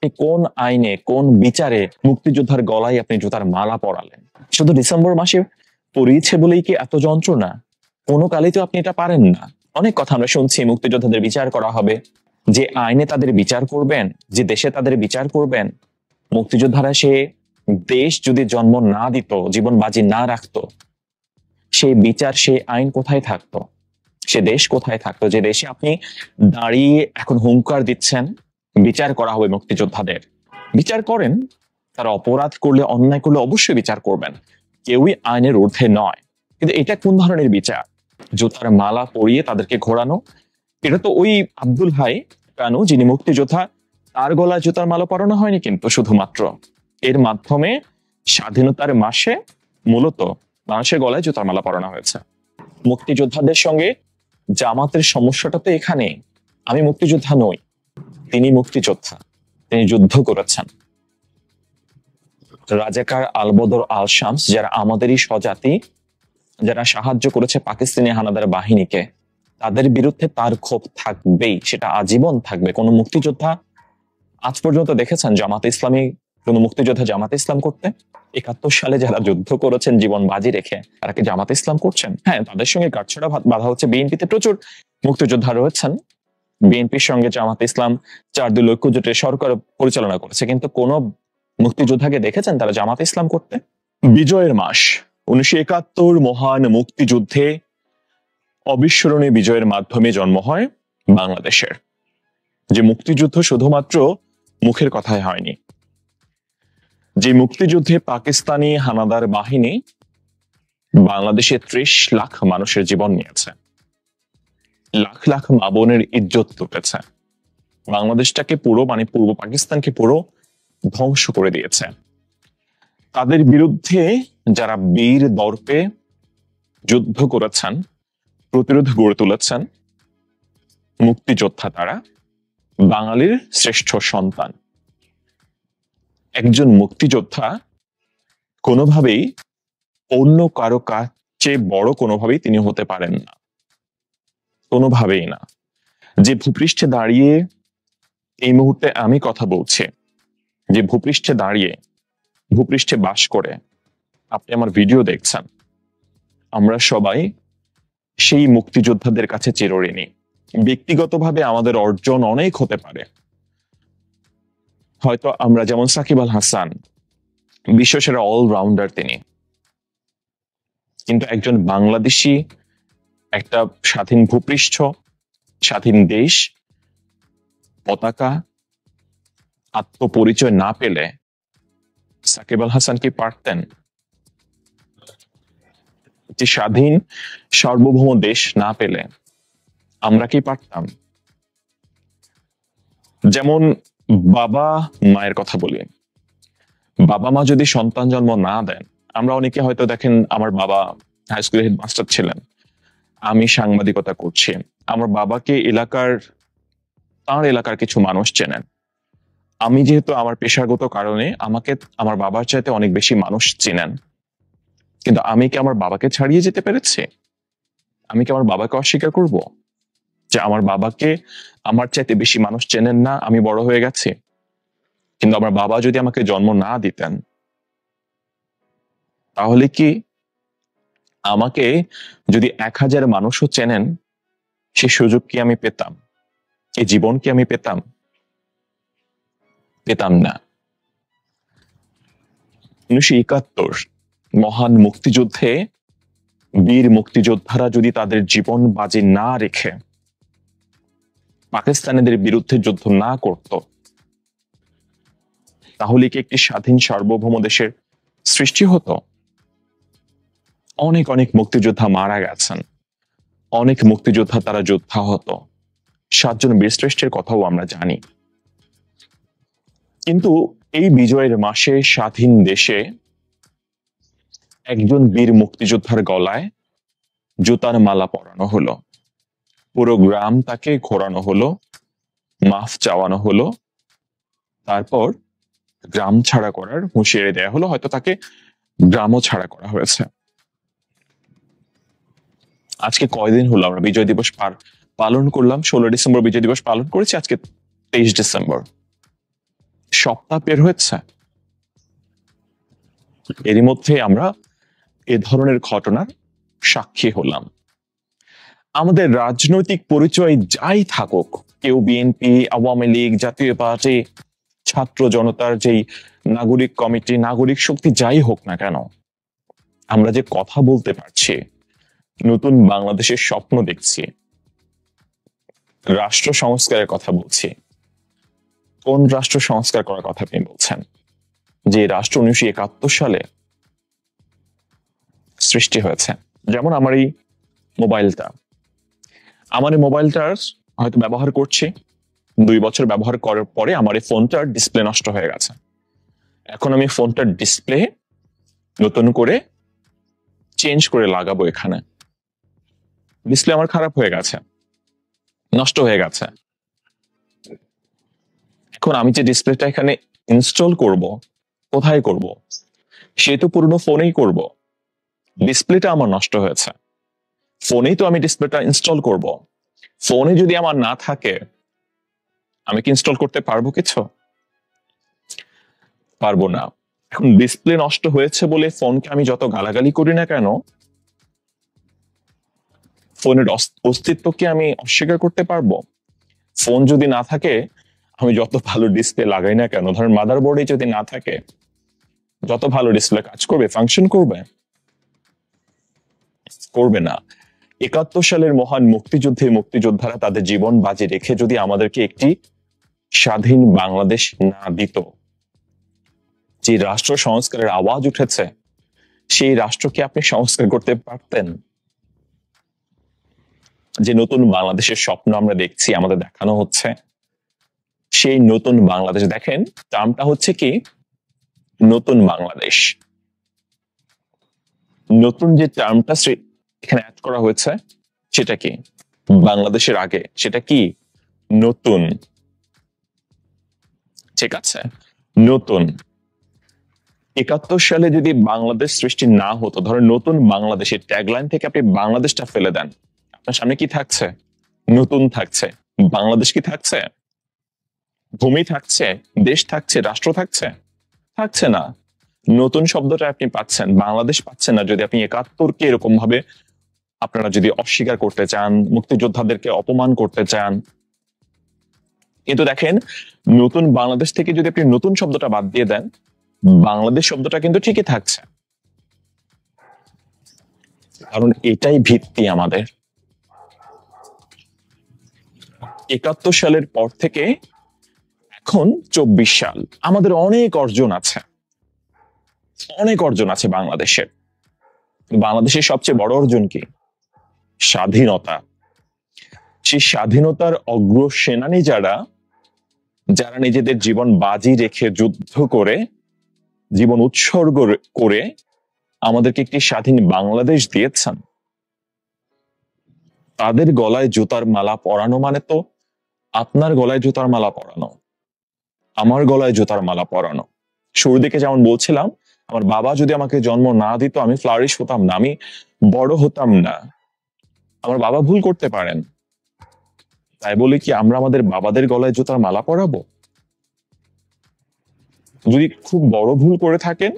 আপনি কোন আইনে, কোন বিচারে মুক্তিযোদ্ধার গলায় আপনি জুতার মালা পরালেন? শুধু ডিসেম্বর মাসে পরিয়েছে বলেই কি এত যন্ত্রণা? কোনো কালেই তো আপনি এটা পারেন না। অনেক কথা আমরা শুনছি, মুক্তিযোদ্ধাদের বিচার করা হবে, যে আইনে তাদের বিচার করবেন, যে দেশে তাদের বিচার করবেন। মুক্তিযোদ্ধারা সে দেশ যদি জন্ম না দিত, জীবন বাজি না রাখতো, সেই বিচার, সেই আইন কোথায় থাকতো? সে দেশ কোথায় থাকতো যে দেশে আপনি দাঁড়িয়ে এখন হুঙ্কার দিচ্ছেন বিচার করা হবে মুক্তিযোদ্ধাদের? বিচার করেন, তারা অপরাধ করলে, অন্যায় করলে অবশ্যই বিচার করবেন, কেউই আইনের ঊর্ধ্বে নয়। কিন্তু এটা কোন ধরনের বিচার? জুতার মালা পরিয়ে তাদেরকে ঘোরানো। এটা তো ওই আব্দুল হাই কানু, যিনি মুক্তিযোদ্ধা, তার গলায় জুতার মালা পরানো হয়নি কিন্তু শুধুমাত্র। এর মাধ্যমে স্বাধীনতার মাসে মূলত মানুষের গলায় জুতার মালা পরানো হয়েছে। মুক্তিযোদ্ধাদের সঙ্গে জামাতের সমস্যাটা তো এখানে, আমি মুক্তিযোদ্ধা নই, তিনি মুক্তিযোদ্ধা, তিনি যুদ্ধ করেছেন। রাজাকার, আলবদর, আল শামস, যারা আমাদেরই স্বজাতি, যারা সাহায্য করেছে পাকিস্তানি হানাদার বাহিনীকে, তাদের বিরুদ্ধে তার ক্ষোভ থাকবেই, সেটা আজীবন থাকবে। কোন মুক্তিযোদ্ধা আজ পর্যন্ত দেখেছেন জামাতে ইসলামী, কোন মুক্তিযোদ্ধা জামাতে ইসলাম করতে? 71 সালে যারা যুদ্ধ করেছেন জীবন বাজি রেখে, তারা কি জামাতে ইসলাম করছেন? হ্যাঁ, তাদের সঙ্গে কাটছড়া বাধা হচ্ছে। বিএনপিতে প্রচুর মুক্তিযোদ্ধা রয়েছেন, বিএনপির সঙ্গে জামাতে ইসলাম 4 দলীয় ঐক্য জোটের সরকার পরিচালনা করেছে, কিন্তু কোন মুক্তিযোদ্ধাকে দেখেছেন তারা জামাতে ইসলাম করতে? বিজয়ের মাস 1971 মহান মুক্তিযুদ্ধে অবিস্মরণীয় বিজয়ের মাধ্যমে জন্ম হয় বাংলাদেশের। যে মুক্তিযুদ্ধ শুধুমাত্র মুখের কথায় হয়নি, যে মুক্তিযুদ্ধে পাকিস্তানি হানাদার বাহিনী বাংলাদেশে 30 লাখ মানুষের জীবন নিয়েছে, লাখ লাখ মা বোনের ইজ্জত লুটেছে, বাংলাদেশটাকে পুরো, মানে পূর্ব পাকিস্তানকে পুরো ধ্বংস করে দিয়েছে। তাদের বিরুদ্ধে যারা বীর দর্পে যুদ্ধ করেছেন, প্রতিরোধ গড়ে তুলেছেন, মুক্তিযোদ্ধা তারা বাঙালির শ্রেষ্ঠ সন্তান। একজন মুক্তিযোদ্ধা কোনোভাবেই অন্য কারো কাছে বড় কোনোভাবেই তিনি হতে পারেন না, কোনোভাবেই না। যে ভূপৃষ্ঠে দাঁড়িয়ে এই মুহূর্তে আমি কথা বলছি, যে ভূপৃষ্ঠে দাঁড়িয়ে, ভূপৃষ্ঠে বাস করে আপনি আমার ভিডিও দেখছেন, আমরা সবাই সেই মুক্তিযোদ্ধাদের কাছে চিরঋণী। ব্যক্তিগতভাবে আমাদের অর্জন অনেক হতে পারে, হয়তো আমরা যেমন সাকিব আল হাসান বিশ্বসেরা অলরাউন্ডার তিনি, কিন্তু একজন বাংলাদেশি, একটা স্বাধীন ভূপৃষ্ঠ, স্বাধীন দেশ, পতাকা, আত্মপরিচয় না পেলে সাকিব আল হাসান কি পারতেন? যে স্বাধীন সার্বভৌম দেশ না পেলে আমরা কি পারতাম? যেমন বাবা মায়ের কথা বলি, বাবা মা যদি সন্তান জন্ম না দেন, আমরা অনেকে হয়তো দেখেন, আমার বাবা হাই স্কুলের হেডমাস্টার ছিলেন, আমি সাংবাদিকতা করছি, আমার বাবাকে তার এলাকার কিছু মানুষ চেনেন, আমি যেহেতু আমার পেশাগত কারণে আমাকে আমার বাবার চাইতে অনেক বেশি মানুষ চেনেন, কিন্তু আমি কি আমার বাবাকে ছাড়িয়ে যেতে পেরেছি? আমি কি আমার বাবাকে অস্বীকার করব যে আমার বাবাকে আমার চাইতে বেশি মানুষ চেনেন না, আমি বড় হয়ে গেছি? কিন্তু আমার বাবা যদি আমাকে জন্ম না দিতেন, তাহলে কি আমাকে যদি 1000 মানুষও চেনেন, সে সুযোগ কি আমি পেতাম? এই জীবন কি আমি পেতাম? পেতাম না। 1971 মহান মুক্তিযুদ্ধে বীর মুক্তিযোদ্ধারা যদি তাদের জীবন বাজি না রেখে পাকিস্তানিদের বিরুদ্ধে যুদ্ধ না করত, তাহলে কি একটি স্বাধীন সার্বভৌম দেশের সৃষ্টি হতো? অনেক অনেক মুক্তিযোদ্ধা মারা গেছেন, অনেক মুক্তিযোদ্ধা তারা যোদ্ধা হতো, 7 জন বীরশ্রেষ্ঠের কথাও আমরা জানি। কিন্তু এই বিজয়ের মাসে স্বাধীন দেশে একজন বীর মুক্তিযোদ্ধার গলায় জুতার মালা পরানো হলো, পুরো গ্রাম তাকে ঘোরানো হলো, মাফ চাওয়ানো হলো, তারপর গ্রাম ছাড়া করার হুঁশিয়ারি দেয়া হলো, হয়তো তাকে গ্রামও ছাড়া করা হয়েছে। আজকে কয়দিন হলো আমরা বিজয় দিবস পালন করলাম? 16 ডিসেম্বর বিজয় দিবস পালন করেছি, আজকে 23 ডিসেম্বর। সপ্তাহ বের হয়েছে, এরই মধ্যে আমরা এ ধরনের ঘটনার সাক্ষী হলাম। আমাদের রাজনৈতিক পরিচয় যাই থাকুক, কেউ বিএনপি, আওয়ামী লীগ, জাতীয় পার্টি, ছাত্র জনতার যেই নাগরিক কমিটি, নাগরিক শক্তি যাই হোক না কেন, আমরা যে কথা বলতে পারছি, নতুন বাংলাদেশের স্বপ্ন দেখছি, রাষ্ট্র সংস্কারের কথা বলছি। কোন রাষ্ট্র সংস্কার করার কথা আপনি বলছেন? যে রাষ্ট্র 1971 সালে সৃষ্টি হয়েছে। যেমন আমার এই মোবাইলটার হয়তো ব্যবহার করছি, 2 বছর ব্যবহার করার পরে আমার এই ফোনটার ডিসপ্লে নষ্ট হয়ে গেছে। এখন আমি ফোনটার ডিসপ্লে নতুন করে চেঞ্জ করে লাগাবো। এখানে ডিসপ্লে আমার খারাপ হয়ে গেছে, নষ্ট হয়ে গেছে। এখন আমি যে ডিসপ্লেটা এখানে ইনস্টল করব, কোথায় করব? সে তো পুরনো ফোনেই করব। ডিসপ্লেটা আমার নষ্ট হয়েছে, ফোনেই তো আমি ডিসপ্লেটা ইনস্টল করব। ফোনে যদি আমার না থাকে, আমি কি ইনস্টল করতে পারবো কিছু? পারবো না। এখন ডিসপ্লে নষ্ট হয়েছে বলে ফোনকে আমি যত গালাগালি করি না কেন, ফোনের অস্তিত্বকে আমি অস্বীকার করতে পারবো? ফোন যদি না থাকে, আমি যত ভালো ডিসপ্লে লাগাই না কেন, ধরেন মাদারবোর্ডে যদি না থাকে, যত ভালো ডিসপ্লে কাজ করবে, ফাংশন করবে? করবে না। 71 সালের মহান মুক্তিযুদ্ধে মুক্তিযোদ্ধারা তাদের জীবন বাজি রেখে যদি আমাদেরকে একটি স্বাধীন বাংলাদেশ না দিত, যে রাষ্ট্র সংস্কারের আওয়াজ উঠেছে, সেই রাষ্ট্রকে আপনি সংস্কার করতে পারতেন? যে নতুন বাংলাদেশের স্বপ্ন আমরা দেখছি, আমাদের দেখানো হচ্ছে, সেই নতুন বাংলাদেশ, দেখেন টার্মটা হচ্ছে কি নতুন বাংলাদেশ। নতুন যে টার্মটা এখানে অ্যাড করা হয়েছে, সেটা কি বাংলাদেশের আগে, সেটা কি নতুন। ঠিক আছে, নতুন। 71 সালে যদি বাংলাদেশ সৃষ্টি না হতো, ধরেন নতুন বাংলাদেশের ট্যাগলাইন থেকে আপনি বাংলাদেশটা ফেলে দেন, আপনার সামনে কি থাকছে? নতুন থাকছে। বাংলাদেশ কি থাকছে? ভূমি থাকছে, দেশ থাকছে, রাষ্ট্র থাকছে? থাকছে না। নতুন শব্দটা আপনি পাচ্ছেন, বাংলাদেশ পাচ্ছেন না যদি আপনি 71কে এরকম ভাবে আপনারা যদি অস্বীকার করতে চান, মুক্তিযোদ্ধাদেরকে অপমান করতে চান। কিন্তু দেখেন, নতুন বাংলাদেশ থেকে যদি আপনি নতুন শব্দটা বাদ দিয়ে দেন, বাংলাদেশ শব্দটা কিন্তু ঠিকই থাকছে। কারণ এটাই ভিত্তি আমাদের। 71 সালের পর থেকে এখন 24 সাল, আমাদের অনেক অর্জন আছে, অনেক অর্জন আছে বাংলাদেশের। বাংলাদেশের সবচেয়ে বড় অর্জন কি? স্বাধীনতা। সেই স্বাধীনতার অগ্রসেনানী যারা নিজেদের জীবন বাজি রেখে, যুদ্ধ করে, জীবন উৎসর্গ করে আমাদেরকে একটি স্বাধীন বাংলাদেশ দিয়েছেন, তাদের গলায় জুতার মালা পরানো মানে তো আপনার গলায় জুতার মালা পরানো, আমার গলায় জুতার মালা পরানো। শুরু দিকে যেমন বলছিলাম, আমার বাবা যদি আমাকে জন্ম না দিত, আমি ফ্লারিশ হতাম না, আমি বড় হতাম না। আমার বাবা ভুল করতে পারেন, তাই বলে কি আমরা আমাদের বাবাদের গলায় জুতার মালা পরাবো? যদি খুব বড় ভুল করে থাকেন,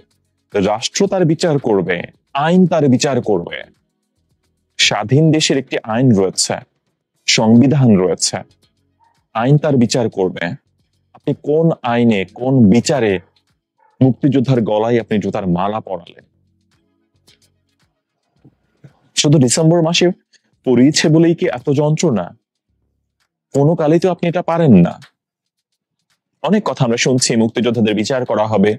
রাষ্ট্র তার বিচার করবে, আইন তার বিচার করবে। স্বাধীন দেশের একটি আইন রয়েছে, সংবিধান রয়েছে, আইন তার বিচার করবে। আপনি কোন আইনে, কোন বিচারে মুক্তিযোদ্ধার গলায় আপনি জুতার মালা পরালেন? শুধু ডিসেম্বর মাসে পড়িয়েছে বলেই কি এত যন্ত্রণা? কোনো কালেই তো আপনি এটা পারেন না। অনেক কথা আমরা শুনছি, মুক্তিযোদ্ধাদের বিচার করা হবে,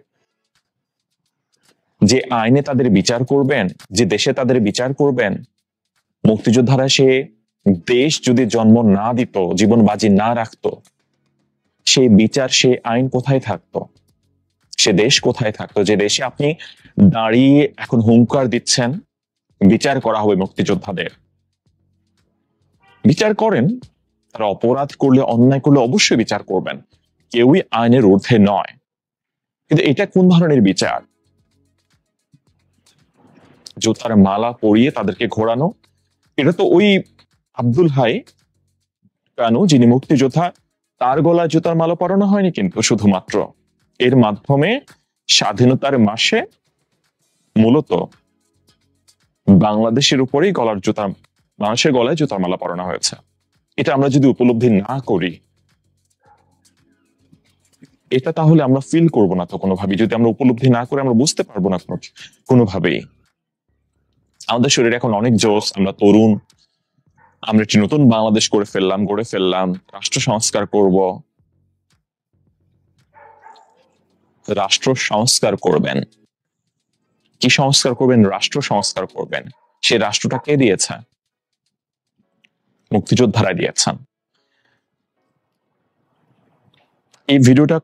যে আইনে তাদের বিচার করবেন, যে দেশে তাদের বিচার করবেন। মুক্তিযোদ্ধারা সে দেশ যদি জন্ম না দিত, জীবন বাজি না রাখতো, সেই বিচার, সেই আইন কোথায় থাকতো? সে দেশ কোথায় থাকতো যে দেশে আপনি দাঁড়িয়ে এখন হুঙ্কার দিচ্ছেন বিচার করা হবে মুক্তিযোদ্ধাদের? বিচার করেন, তারা অপরাধ করলে, অন্যায় করলে অবশ্যই বিচার করবেন, কেউই আইনের ঊর্ধ্বে নয়। কিন্তু এটা কোন ধরনের বিচার? জুতার মালা পরিয়ে তাদেরকে ঘোরানো। এটা তো ওই আব্দুল হাই কানু, যিনি মুক্তিযোদ্ধা, তার গলায় জুতার মালা পরানো হয়নি কিন্তু শুধুমাত্র, এর মাধ্যমে স্বাধীনতার মাসে মূলত বাংলাদেশের উপরেই মানুষের গলায় জুতার মালা পরানো হয়েছে। এটা আমরা যদি উপলব্ধি না করি, এটা তাহলে আমরা ফিল করবো না তো কোনোভাবেই। যদি আমরা উপলব্ধি না করে, আমরা বুঝতে পারবো না কোনোভাবেই। আমাদের শরীরে এখন অনেক জোশ, আমরা তরুণ, আমরা একটি নতুন বাংলাদেশ গড়ে ফেললাম, রাষ্ট্র সংস্কার করব। রাষ্ট্র সংস্কার করবেন, কি সংস্কার করবেন? রাষ্ট্র সংস্কার করবেন। সেই রাষ্ট্রটা কে দিয়েছে? মুক্তিযোদ্ধারা দিয়েছেন। এই ভিডিওটা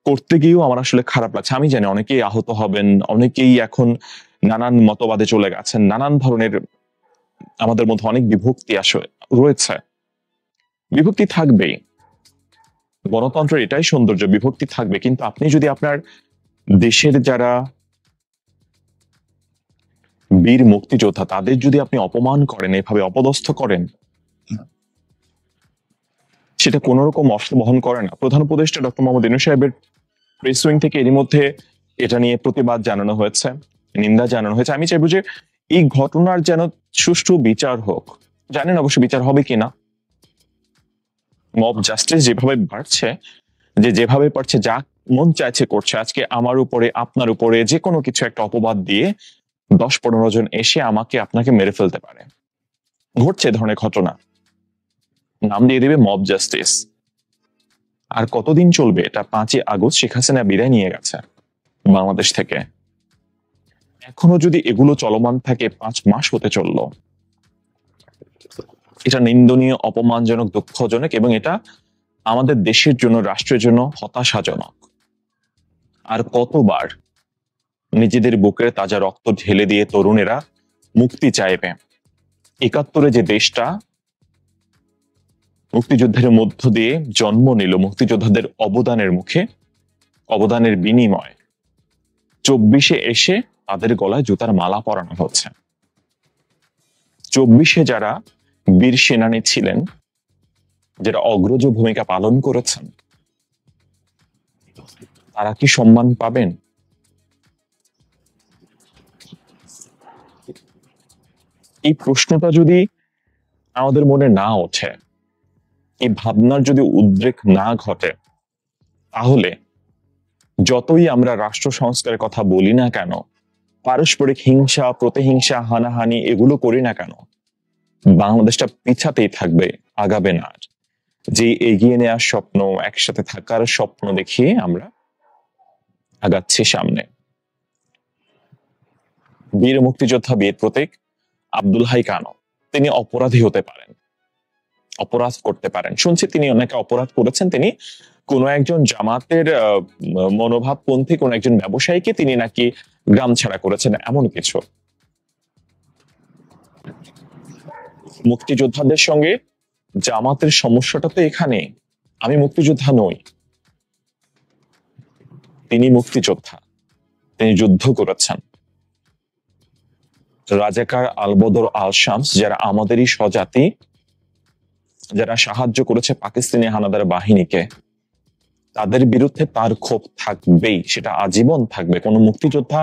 করতে গিয়েও আমার আসলে খারাপ লাগছে। আমি জানি অনেকেই আহত হবেন, অনেকেই এখন নানান মতবাদে চলে গেছেন, নানান ধরনের আমাদের মধ্যে অনেক বিভক্তি রয়েছে। বিভক্তি থাকবেই, গণতন্ত্রের এটাই সৌন্দর্য, বিভক্তি থাকবে। কিন্তু আপনি যদি আপনার দেশের যারা বীর মুক্তিযোদ্ধা তাদের যদি আপনি অপমান করেন, এভাবে অপদস্থ করেন, সেটা কোন রকম অর্থ বহন করে না। প্রধান উপদেষ্টা ডক্টর মোহাম্মদ ইউনূস সাহেবের প্রেস উইং থেকে এরই মধ্যে এটা নিয়ে প্রতিবাদ জানানো হয়েছে, নিন্দা জানানো হয়েছে। আমি চাইবো যে এই ঘটনার যেন সুষ্ঠু বিচার হোক। জানেন অবশ্য বিচার হবে কিনা। মব জাস্টিস যেভাবে বাড়ছে, যেভাবে পারছে, যা মন চাইছে করছে। আজকে আমার উপরে, আপনার উপরে যে কোনো কিছু একটা অপবাদ দিয়ে 10-15 জন এসে আপনাকে মেরে ফেলতে পারে। ঘটছে ধরনের ঘটনা, নাম দিয়ে দেবে মব জাস্টিস। আর কতদিন চলবে এটা? 5ই আগস্ট শেখ হাসিনা বিদায় নিয়ে গেছে বাংলাদেশ থেকে। এখনো যদি এগুলো চলমান থাকে, 5 মাস হতে চললো। এটা নিন্দনীয়, অপমানজনক, দুঃখজনক, এবং এটা আমাদের দেশের জন্য, রাষ্ট্রের জন্য হতাশাজনক। আর কতবার নিজেদের বুকের তাজা রক্ত ঢেলে দিয়ে তরুণেরা মুক্তি চাইবে? 71-এ যে দেশটা মুক্তিযুদ্ধের মধ্য দিয়ে জন্ম নিল, মুক্তিযোদ্ধাদের অবদানের বিনিময়, 24-এ এসে তাদের গলায় জুতার মালা পরানো হচ্ছে। 24-এ যারা বীর সেনানী ছিলেন, যারা অগ্রজ ভূমিকা পালন করেছেন, তারা কি সম্মান পাবেন? এই প্রশ্নটা যদি আমাদের মনে না ওঠে, এই ভাবনার যদি উদ্রেক না ঘটে, তাহলে যতই আমরা রাষ্ট্র সংস্কারের কথা বলি না কেন, পারস্পরিক হিংসা, প্রতিহিংসা, হানাহানি এগুলো করি না কেন, বাংলাদেশটা পিছাতেই থাকবে, আগাবে না। যে এগিয়ে নেওয়ার স্বপ্ন, একসাথে থাকার স্বপ্ন দেখিয়ে আমরা আগাচ্ছি সামনে। বীর মুক্তিযোদ্ধা, বীর প্রতীক আব্দুল হাই কানো, তিনি অপরাধী হতে পারেন, অপরাধ করতে পারেন। শুনছি তিনি অনেকে অপরাধ করেছেন। তিনি কোন একজন জামাতের মনোভাবপন্থী কোন একজন ব্যবসায়ীকে তিনি নাকি গ্রাম ছাড়া করেছেন, এমন কিছু। মুক্তিযোদ্ধাদের সঙ্গে জামাতের সমস্যাটা তো এখানে। আমি মুক্তিযোদ্ধা নই, তিনি মুক্তিযোদ্ধা, তিনি যুদ্ধ করেছেন। রাজাকার, আলবদর, আল শামস, যারা আমাদেরই স্বজাতি, যারা সাহায্য করেছে পাকিস্তানি হানাদার বাহিনীকে, তাদের বিরুদ্ধে তার ক্ষোভ থাকবেই, সেটা আজীবন থাকবে। কোন মুক্তিযোদ্ধা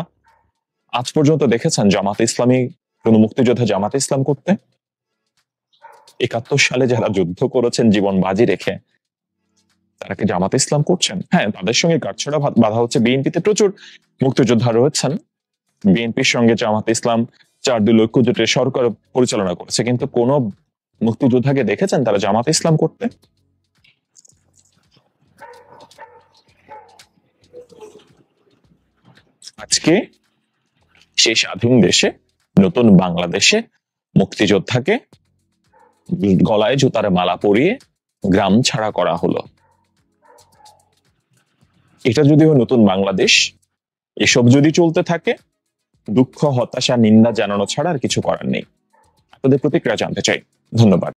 আজ পর্যন্ত দেখেছেন জামাতে ইসলামী, কোন মুক্তিযোদ্ধা জামাতে ইসলাম করতে? 71 সালে যারা যুদ্ধ করেছেন জীবন বাজি রেখে, তারা কি জামাতে ইসলাম করছেন? হ্যাঁ, তাদের সঙ্গে কাটছড়া বাধা হচ্ছে। বিএনপিতে প্রচুর মুক্তিযোদ্ধা রয়েছেন, বিএনপির সঙ্গে জামাতে ইসলাম 4 দলীয় ঐক্যজোটের সরকার পরিচালনা করেছে, কিন্তু কোন মুক্তিযোদ্ধাকে দেখেছেন তারা জামাতে ইসলাম করতে? আজকে সেই স্বাধীন দেশে, নতুন বাংলাদেশে মুক্তিযোদ্ধাকে গলায় জুতার মালা পরিয়ে গ্রাম ছাড়া করা হলো। এটা যদিও নতুন বাংলাদেশ, এসব যদি চলতে থাকে, দুঃখ, হতাশা, নিন্দা জানানো ছাড়া আর কিছু করার নেই। আপনাদের প্রতিক্রিয়া জানতে চাই। ধন্যবাদ।